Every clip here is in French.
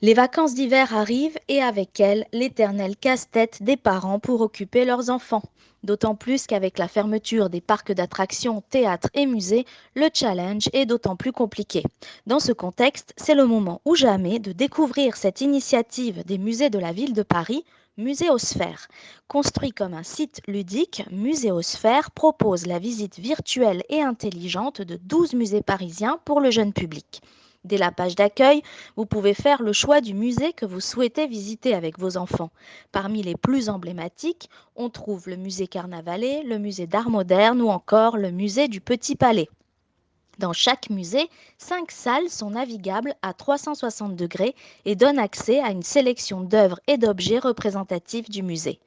Les vacances d'hiver arrivent et avec elles l'éternel casse-tête des parents pour occuper leurs enfants. D'autant plus qu'avec la fermeture des parcs d'attractions, théâtres et musées, le challenge est d'autant plus compliqué. Dans ce contexte, c'est le moment ou jamais de découvrir cette initiative des musées de la ville de Paris, Muséosphère. Construit comme un site ludique, Muséosphère propose la visite virtuelle et intelligente de 12 musées parisiens pour le jeune public. Dès la page d'accueil, vous pouvez faire le choix du musée que vous souhaitez visiter avec vos enfants. Parmi les plus emblématiques, on trouve le musée Carnavalet, le musée d'art moderne ou encore le musée du Petit Palais. Dans chaque musée, 5 salles sont navigables à 360 degrés et donnent accès à une sélection d'œuvres et d'objets représentatifs du musée.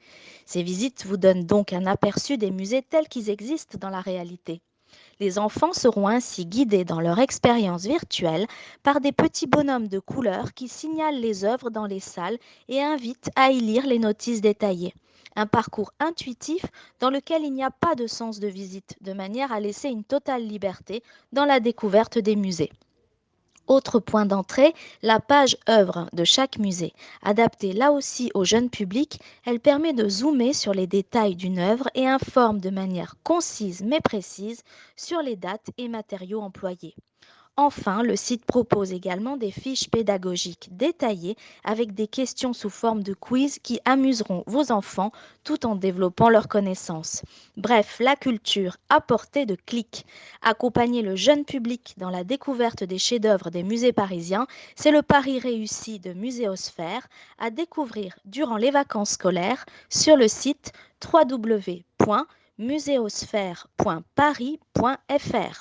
Ces visites vous donnent donc un aperçu des musées tels qu'ils existent dans la réalité. Les enfants seront ainsi guidés dans leur expérience virtuelle par des petits bonhommes de couleur qui signalent les œuvres dans les salles et invitent à y lire les notices détaillées. Un parcours intuitif dans lequel il n'y a pas de sens de visite, de manière à laisser une totale liberté dans la découverte des musées. Autre point d'entrée, la page œuvre de chaque musée. Adaptée là aussi au jeune public, elle permet de zoomer sur les détails d'une œuvre et informe de manière concise mais précise sur les dates et matériaux employés. Enfin, le site propose également des fiches pédagogiques détaillées avec des questions sous forme de quiz qui amuseront vos enfants tout en développant leurs connaissances. Bref, la culture à portée de clic. Accompagner le jeune public dans la découverte des chefs-d'œuvre des musées parisiens, c'est le pari réussi de Muséosphère à découvrir durant les vacances scolaires sur le site www.muséosphère.paris.fr.